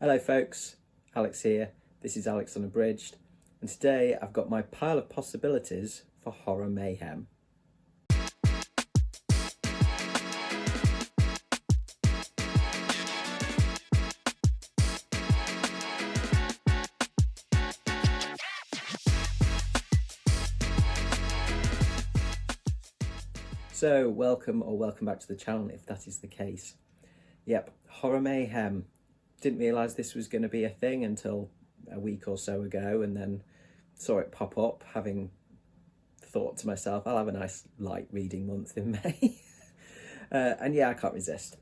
Hello folks, Alex here. This is Alex Unabridged, and today I've got my pile of possibilities for Horror Mayhem. So welcome back to the channel if that is the case. Yep, Horror Mayhem. Didn't realise this was going to be a thing until a week or so ago, and then saw it pop up, having thought to myself, I'll have a nice light reading month in May. And yeah, I can't resist.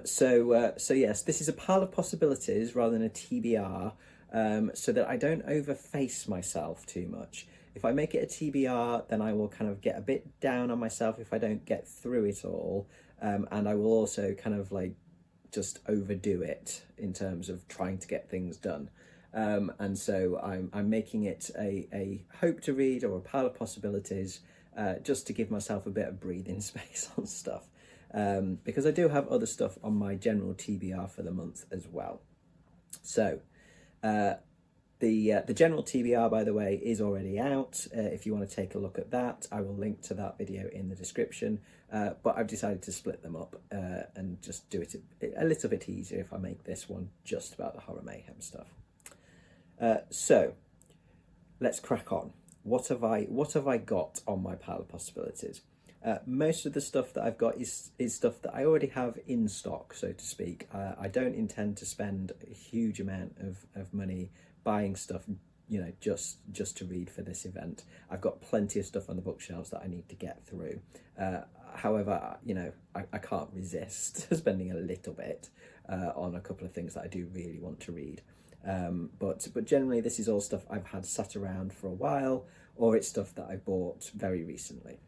So yes, this is a pile of possibilities rather than a TBR, so that I don't overface myself too much. If I make it a TBR, then I will kind of get a bit down on myself if I don't get through it all, and I will also kind of like just overdo it in terms of trying to get things done. And so I'm making it a hope to read or a pile of possibilities, just to give myself a bit of breathing space on stuff, because I do have other stuff on my general TBR for the month as well. So the general TBR, by the way, is already out. If you want to take a look at that, I will link to that video in the description. But I've decided to split them up and just do it a little bit easier if I make this one just about the Horror Mayhem stuff. So let's crack on. What have I got on my pile of possibilities? Most of the stuff that I've got is stuff that I already have in stock, so to speak. I don't intend to spend a huge amount of money buying stuff, you know, just to read for this event. I've got plenty of stuff on the bookshelves that I need to get through. However, you know, I can't resist spending a little bit on a couple of things that I do really want to read. But generally this is all stuff I've had sat around for a while, or it's stuff that I bought very recently.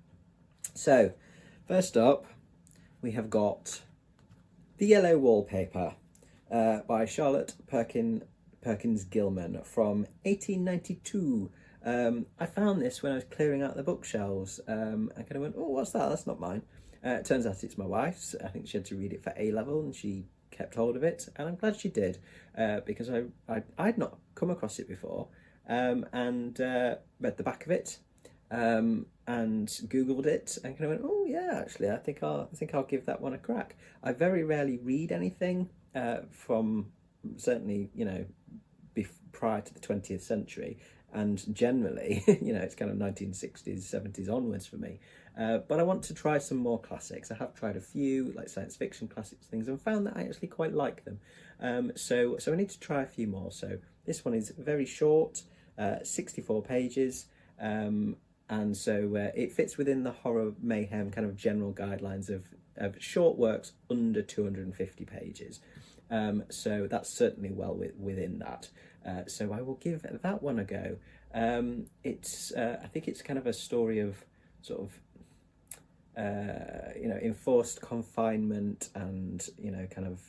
So first up, we have got The Yellow Wallpaper by Charlotte Perkins Gilman from 1892. I found this when I was clearing out the bookshelves. I kind of went, oh, what's that? That's not mine. It turns out it's my wife's. I think she had to read it for A-level and she kept hold of it, and I'm glad she did, because I'd not come across it before, and read the back of it, and Googled it, and kind of went, oh yeah, actually I think I'll give that one a crack. I very rarely read anything from, certainly, you know, prior to the 20th century, and generally, you know, it's kind of 1960s, 70s onwards for me. But I want to try some more classics. I have tried a few, like science fiction classics things, and found that I actually quite like them. So I need to try a few more. So this one is very short, 64 pages, and so it fits within the Horror Mayhem kind of general guidelines of short works under 250 pages. So that's certainly well within that. So I will give that one a go. It's I think it's kind of a story of sort of you know, enforced confinement and, you know, kind of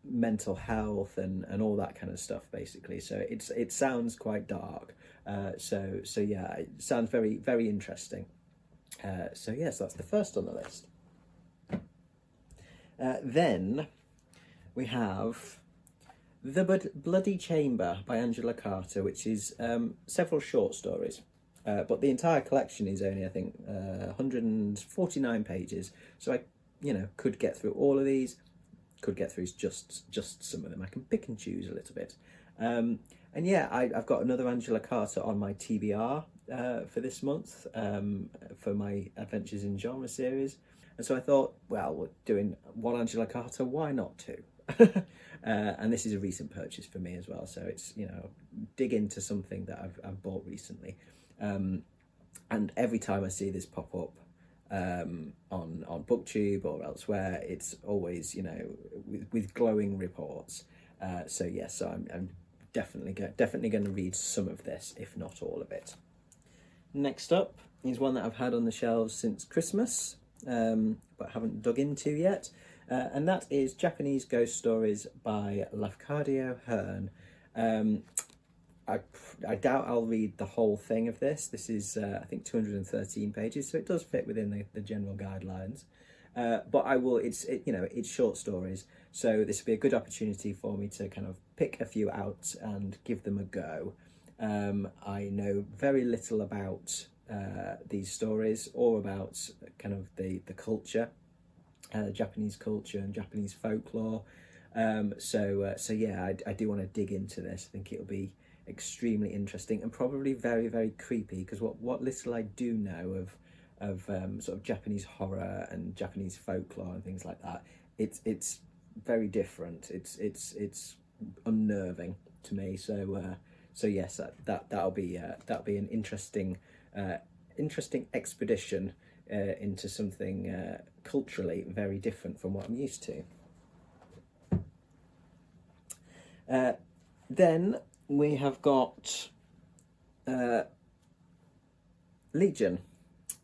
mental health and all that kind of stuff, basically. So it sounds quite dark. So yeah, it sounds very, very interesting. So yes, that's the first on the list. Then we have The Bloody Chamber by Angela Carter, which is several short stories. But the entire collection is only, I think, 149 pages. So I, you know, could get through all of these, could get through just some of them. I can pick and choose a little bit. And yeah, I've got another Angela Carter on my TBR for this month, for my Adventures in Genre series. And so I thought, well, we're doing one Angela Carter, why not two? And this is a recent purchase for me as well. So it's, you know, dig into something that I've bought recently. And every time I see this pop up on BookTube or elsewhere, it's always, you know, with glowing reports. So yes, so I'm definitely going to read some of this, if not all of it. Next up is one that I've had on the shelves since Christmas, but haven't dug into yet, and that is Japanese Ghost Stories by Lafcadio Hearn. I doubt I'll read the whole thing of this. This is, I think, 213 pages, so it does fit within the general guidelines. but I will. It's short stories, so this will be a good opportunity for me to kind of pick a few out and give them a go. I know very little about these stories or about kind of the culture, Japanese culture and Japanese folklore. So yeah, I do want to dig into this. I think it'll be extremely interesting and probably very, very creepy, because what little I do know of sort of Japanese horror and Japanese folklore and things like that, it's very different. It's unnerving to me. So yes, that'll be an interesting expedition into something culturally very different from what I'm used to. Then we have got Legion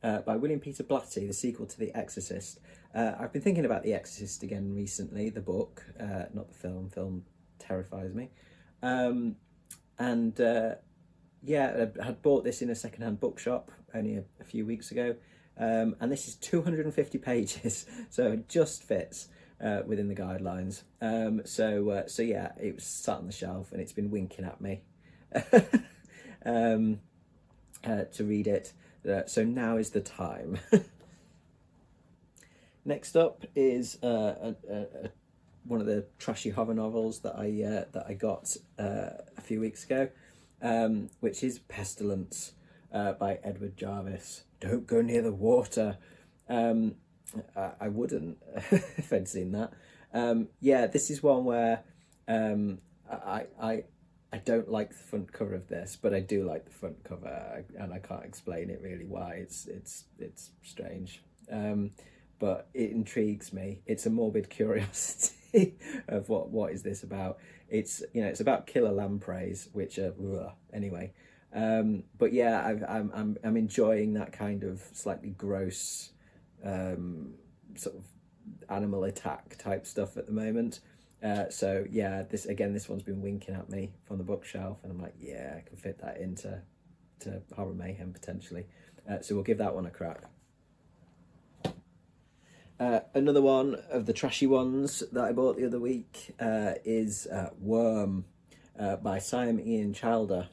by William Peter Blatty, the sequel to The Exorcist. I've been thinking about The Exorcist again recently, the book, not the film. Film terrifies me. Yeah, I had bought this in a secondhand bookshop only a few weeks ago, and this is 250 pages, so it just fits within the guidelines. So yeah, it was sat on the shelf and it's been winking at me to read it. So now is the time. Next up is one of the trashy horror novels that I got a few weeks ago, which is Pestilence by Edward Jarvis. Don't go near the water. I wouldn't if I'd seen that. Yeah, this is one where I don't like the front cover of this, but I do like the front cover, and I can't explain it really why. It's strange, but it intrigues me. It's a morbid curiosity of what is this about. It's about killer lampreys, which are anyway. But yeah, I'm enjoying that kind of slightly gross sort of animal attack type stuff at the moment. So yeah, this one's been winking at me from the bookshelf, and I'm like, yeah, I can fit that into Horror Mayhem potentially. So we'll give that one a crack. Another one of the trashy ones that I bought the other week is Worm by Siam Ian Childer.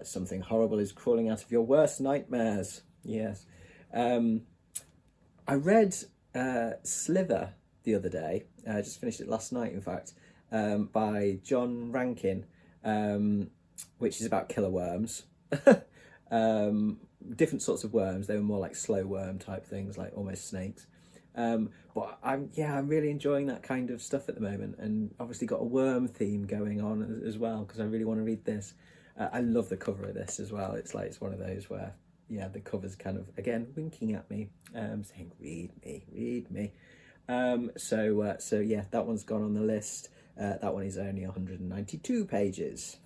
Something horrible is crawling out of your worst nightmares. Yes. I read Slither the other day. I just finished it last night, in fact, by John Rankin, which is about killer worms. Different sorts of worms. They were more like slow worm type things, like almost snakes. But I'm really enjoying that kind of stuff at the moment, and obviously got a worm theme going on as well, because I really want to read this. I love the cover of this as well. It's one of those where, yeah, the cover's kind of, again, winking at me, saying, read me. So yeah, that one's gone on the list. That one is only 192 pages.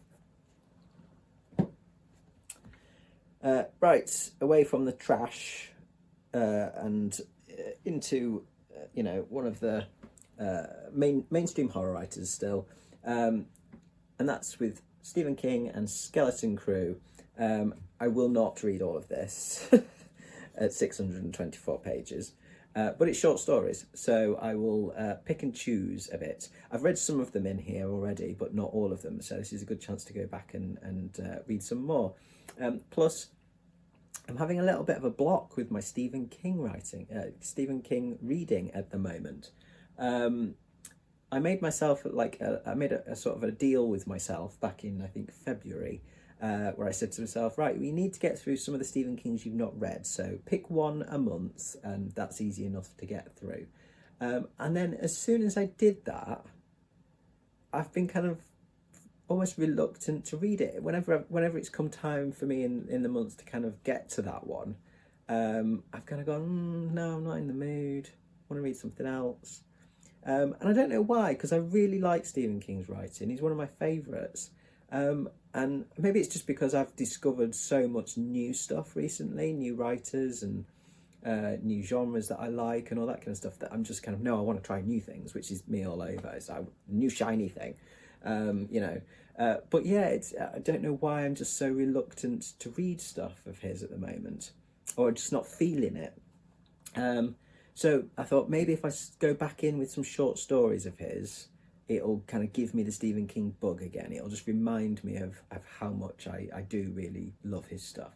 Right, away from the trash and into one of the mainstream horror writers still, and that's with Stephen King and Skeleton Crew. I will not read all of this at 624 pages, but it's short stories, so I will pick and choose a bit. I've read some of them in here already, but not all of them, so this is a good chance to go back and read some more. Plus, I'm having a little bit of a block with my Stephen King reading at the moment. I made myself I made a sort of a deal with myself back in, I think, February, where I said to myself, right, we need to get through some of the Stephen Kings you've not read, so pick one a month, and that's easy enough to get through. And then as soon as I did that, I've been kind of almost reluctant to read it. Whenever it's come time for me in the months to kind of get to that one, I've kind of gone, no, I'm not in the mood, I want to read something else. And I don't know why, because I really like Stephen King's writing. He's one of my favourites. And maybe it's just because I've discovered so much new stuff recently, new writers and new genres that I like and all that kind of stuff, that I'm just kind of, no, I want to try new things, which is me all over. It's a new shiny thing, but yeah, I don't know why I'm just so reluctant to read stuff of his at the moment, or just not feeling it. So I thought maybe if I go back in with some short stories of his, it'll kind of give me the Stephen King bug again. It'll just remind me of how much I do really love his stuff.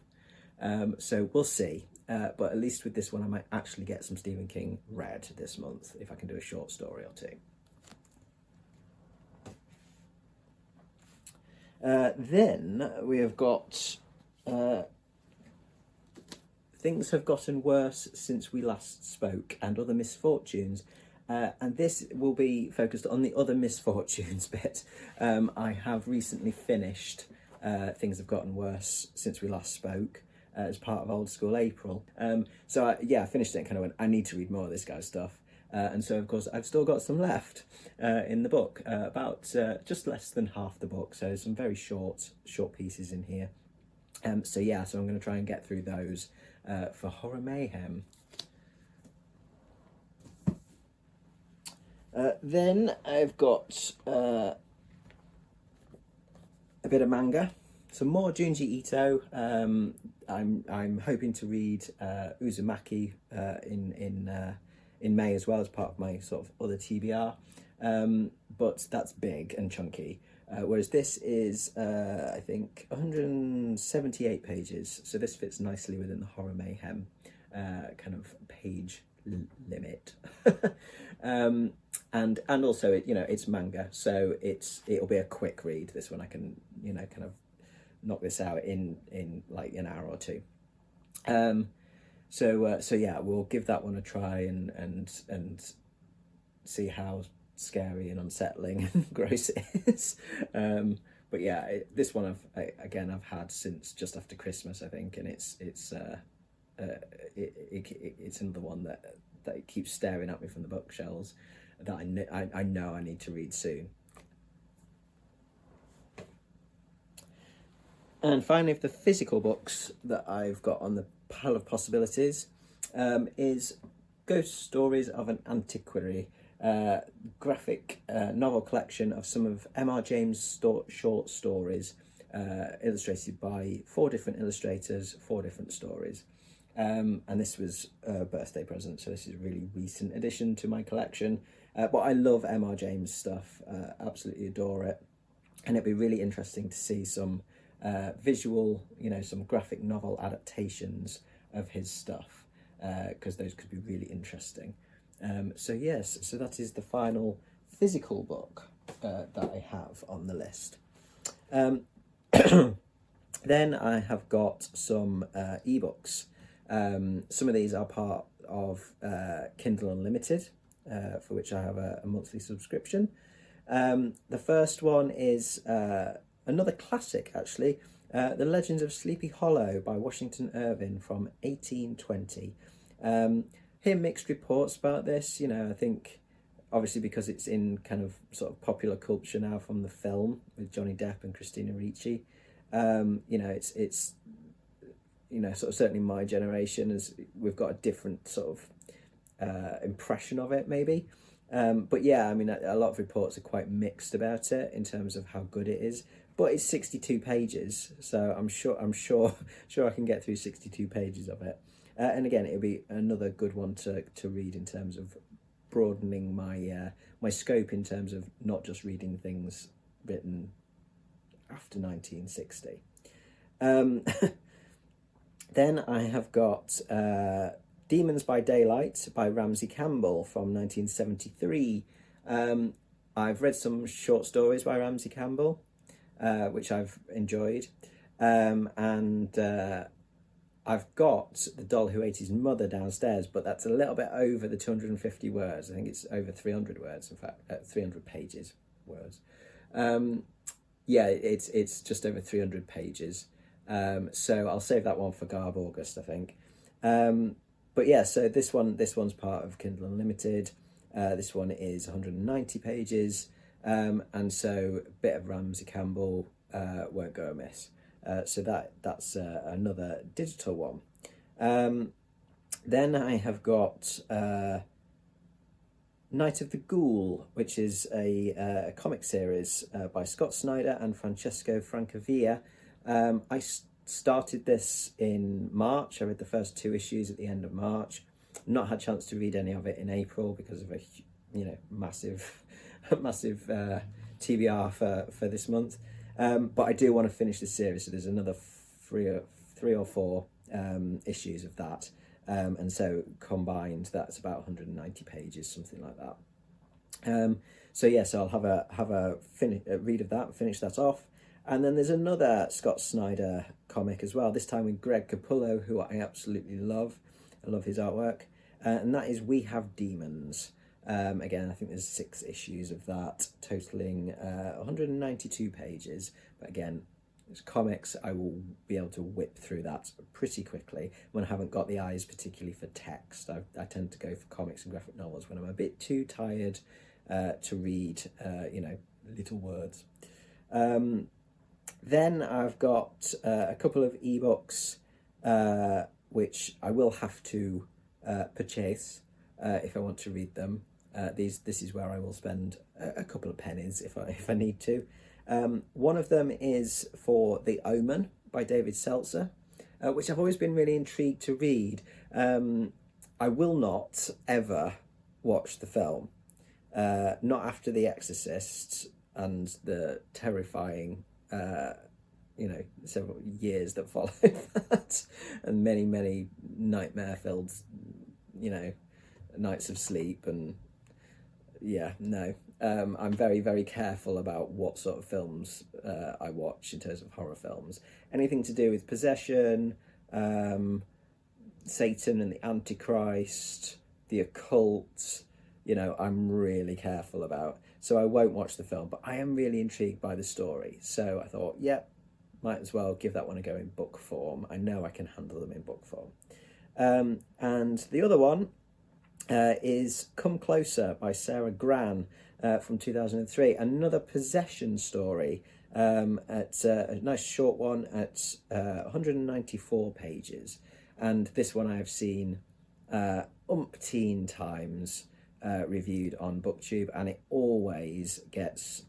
So we'll see. But at least with this one, I might actually get some Stephen King read this month if I can do a short story or two. Then we have got Things Have Gotten Worse Since We Last Spoke and Other Misfortunes. And this will be focused on the other misfortunes bit. I have recently finished Things Have Gotten Worse Since We Last Spoke as part of Old School April. So I finished it and kind of went, I need to read more of this guy's stuff. And so, of course, I've still got some left in the book, about just less than half the book. So some very short pieces in here. So I'm going to try and get through those for Horror Mayhem. Then I've got a bit of manga, some more Junji Ito. I'm hoping to read Uzumaki in May as well as part of my sort of other TBR, but that's big and chunky. Whereas this is, I think, 178 pages, so this fits nicely within the Horror Mayhem kind of page limit. And also, it's manga, so it'll be a quick read. This one I can, kind of knock this out in like an hour or two. We'll give that one a try and see how scary and unsettling and gross it is. This one I've had since just after Christmas, I think, and it's another one that keeps staring at me from the bookshelves that I know I need to read soon. And finally, the physical books that I've got on the pile of possibilities is Ghost Stories of an Antiquary, graphic novel collection of some of M.R. James' short stories, illustrated by 4 different illustrators, 4 different stories. And this was a birthday present, so this is a really recent addition to my collection. But I love M.R. James' stuff, absolutely adore it. And it'd be really interesting to see some visual, some graphic novel adaptations of his stuff, because those could be really interesting. So that is the final physical book that I have on the list. Then I have got some ebooks. Some of these are part of Kindle Unlimited, for which I have a monthly subscription. The first one is another classic, actually, The Legends of Sleepy Hollow by Washington Irving from 1820. Hear mixed reports about this, I think obviously because it's in kind of sort of popular culture now from the film with Johnny Depp and Christina Ricci. It's sort of certainly my generation, we've got a different sort of impression of it maybe. But a lot of reports are quite mixed about it in terms of how good it is. But it's 62 pages, so I'm sure I can get through 62 pages of it. And again, it'll be another good one to read in terms of broadening my scope in terms of not just reading things written after 1960. Then I have got Demons by Daylight by Ramsey Campbell from 1973. I've read some short stories by Ramsey Campbell, which I've enjoyed. I've got The Doll Who Ate His Mother downstairs, but that's a little bit over the 250 words. I think it's over 300 words, in fact, 300 pages words. It's just over 300 pages. So I'll save that one for Garb August, I think. So this one's part of Kindle Unlimited. This one is 190 pages. And so a bit of Ramsey Campbell won't go amiss. So that's another digital one. Then I have got Night of the Ghoul, which is a comic series by Scott Snyder and Francesco Francavilla. I started this in March. I read the first 2 issues at the end of March. Not had a chance to read any of it in April because of a, you know, massive TBR for this month. But I do want to finish this series, so there's another three or four issues of that. And so combined, that's about 190 pages, something like that. So yes, I'll have a read of that, finish that off. And then there's another Scott Snyder comic as well, this time with Greg Capullo, who I absolutely love. I love his artwork. And that is We Have Demons. Again, I think there's 6 issues of that, totaling 192 pages. But again, it's comics. I will be able to whip through that pretty quickly when I haven't got the eyes particularly for text. I tend to go for comics and graphic novels when I'm a bit too tired to read, you know, little words. Then I've got a couple of ebooks which I will have to purchase if I want to read them. This is where I will spend a couple of pennies if I need to. One of them is for The Omen by David Seltzer, which I've always been really intrigued to read. I will not ever watch the film, not after The Exorcist and the terrifying you know, several years that followed that, and many nightmare-filled, you know, nights of sleep. And yeah, no, I'm very careful about what sort of films I watch in terms of horror films. Anything to do with possession, Satan and the Antichrist, the occult, you know, I'm really careful about. So I won't watch the film, but I am really intrigued by the story. So I thought, yeah, might as well give that one a go in book form. I know I can handle them in book form. And the other one is Come Closer by Sarah Gran from 2003. Another possession story. It's a nice short one at 194 pages. And this one I have seen umpteen times reviewed on BookTube, and it always gets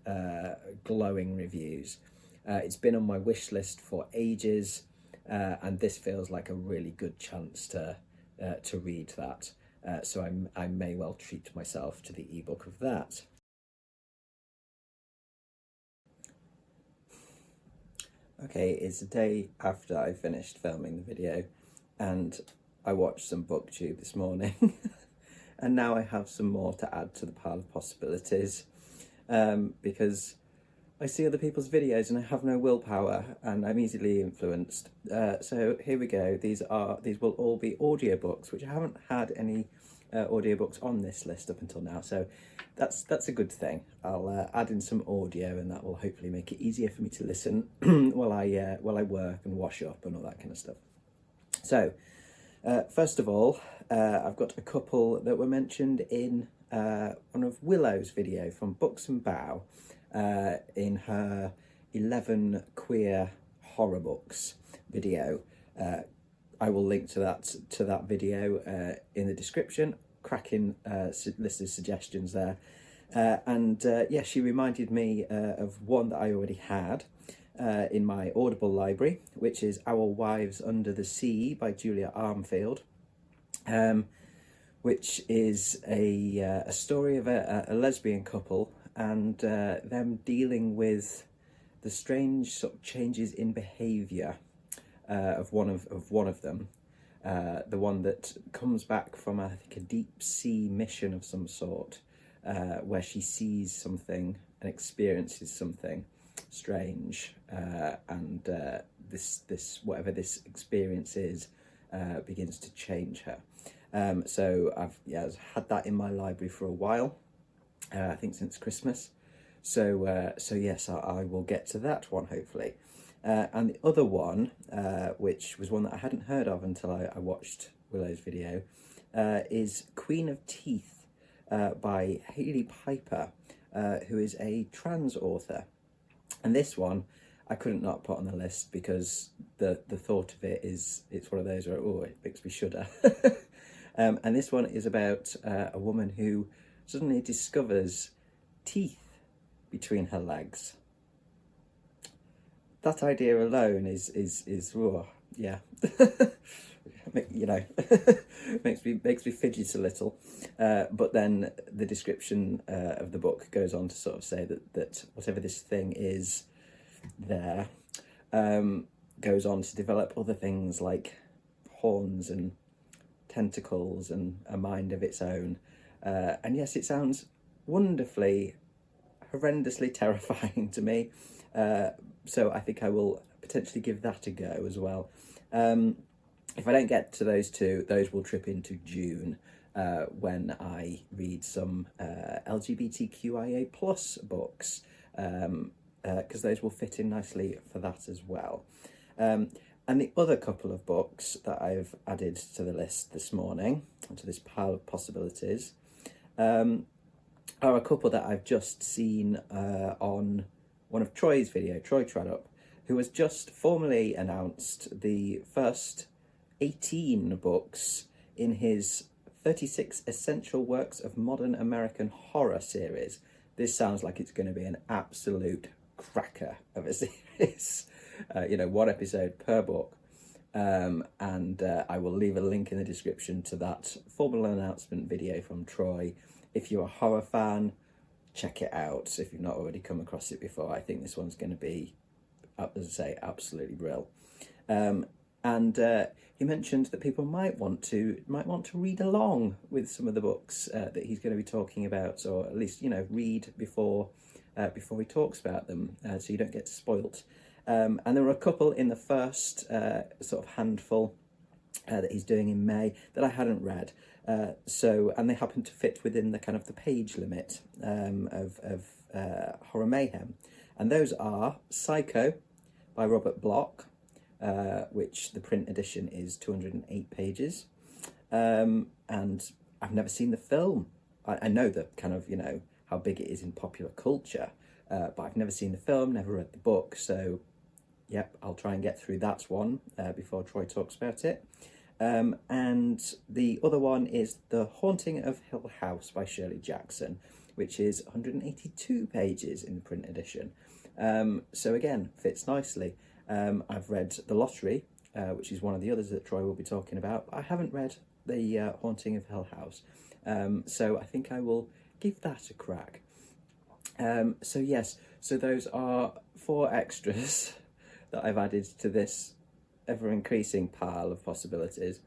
glowing reviews. It's been on my wish list for ages, and this feels like a really good chance to read that. So I may well treat myself to the ebook of that. Okay, it's a day after I finished filming the video, and I watched some BookTube this morning. And now I have some more to add to the pile of possibilities, because I see other people's videos and I have no willpower and I'm easily influenced. So here we go. These will all be audiobooks, which I haven't had any audiobooks on this list up until now. So that's a good thing. I'll add in some audio, and that will hopefully make it easier for me to listen while I work and wash up and all that kind of stuff. So first of all, I've got a couple that were mentioned in one of Willow's video from Books and Bow, in her 11 queer horror books video. I will link to that video in the description. Cracking list of suggestions there. Yeah, she reminded me of one that I already had in my Audible library, which is Our Wives Under the Sea by Julia Armfield, which is a story of a lesbian couple and them dealing with the strange sort of changes in behaviour of one of them. The one that comes back from, I think, a deep sea mission of some sort, where she sees something and experiences something strange, and this whatever this experience is begins to change her. So I've had that in my library for a while, I think since Christmas. So yes, I will get to that one hopefully. And the other one, which was one that I hadn't heard of until I watched Willow's video, is Queen of Teeth by Hailey Piper, who is a trans author. And this one I couldn't not put on the list because the thought of it's one of those where, oh, it makes me shudder. And this one is about a woman who suddenly discovers teeth between her legs. That idea alone is yeah. You know, makes me fidget a little. But then the description of the book goes on to sort of say that whatever this thing is there goes on to develop other things like horns and tentacles and a mind of its own. And yes, it sounds wonderfully, horrendously terrifying to me. So I think I will potentially give that a go as well. If I don't get to those two, those will trip into June when I read some LGBTQIA plus books, because those will fit in nicely for that as well. And the other couple of books that I've added to the list this morning, to this pile of possibilities, are a couple that I've just seen on one of Troy's video, Troy Troutup, who has just formally announced the first 18 books in his 36 Essential Works of Modern American Horror series. This sounds like it's going to be an absolute cracker of a series. You know, one episode per book. And I will leave a link in the description to that formal announcement video from Troy. If you're a horror fan, check it out if you've not already come across it before. I think this one's going to be, as I say, absolutely brilliant. And he mentioned that people might want to read along with some of the books that he's going to be talking about, or at least, you know, read before he talks about them, so you don't get spoilt. And there were a couple in the first sort of handful that he's doing in May that I hadn't read. And they happen to fit within the kind of the page limit of Horror Mayhem. And those are Psycho by Robert Bloch, which the print edition is 208 pages. And I've never seen the film. I know that kind of, you know, how big it is in popular culture, but I've never seen the film, never read the book. So, yep, I'll try and get through that one before Troy talks about it. And the other one is The Haunting of Hill House by Shirley Jackson, which is 182 pages in the print edition. So again, fits nicely. I've read The Lottery, which is one of the others that Troy will be talking about. I haven't read The Haunting of Hill House, so I think I will give that a crack. So yes, so those are 4 extras that I've added to this ever-increasing pile of possibilities.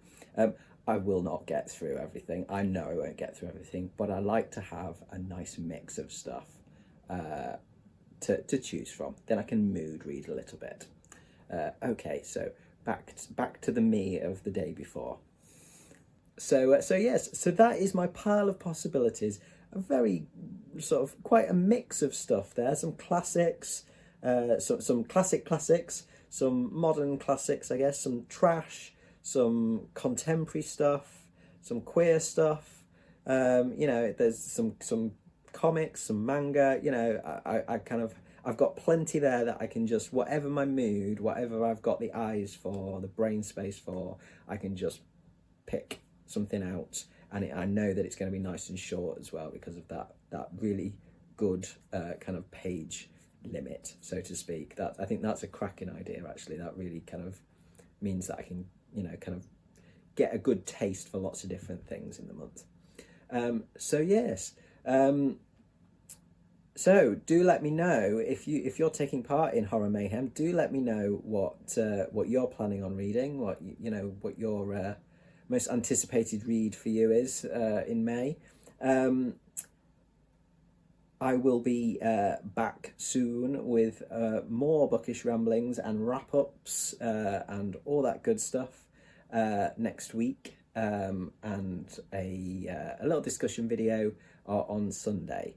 I will not get through everything. I know I won't get through everything, but I like to have a nice mix of stuff to choose from. Then I can mood read a little bit. Okay, so back to the me of the day before. So yes, so that is my pile of possibilities. A very sort of quite a mix of stuff there. Some classics, some classics, some modern classics, I guess, some trash, some contemporary stuff, some queer stuff. You know, there's some comics, some manga. You know, I've got plenty there that I can just, whatever my mood, whatever I've got the eyes for, the brain space for, I can just pick something out, and I know that it's going to be nice and short as well because of that really good kind of page limit, so to speak. I think that's a cracking idea, actually. That really kind of means that I can, you know, kind of get a good taste for lots of different things in the month. So yes. So do let me know if you're taking part in Horror Mayhem. Do let me know what you're planning on reading. What what your most anticipated read for you is in May. I will be back soon with more bookish ramblings and wrap-ups and all that good stuff next week, and a little discussion video on Sunday.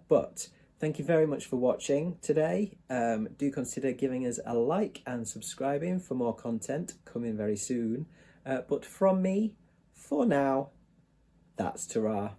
But thank you very much for watching today. Do consider giving us a like and subscribing for more content coming very soon. But from me, for now, that's ta-ra.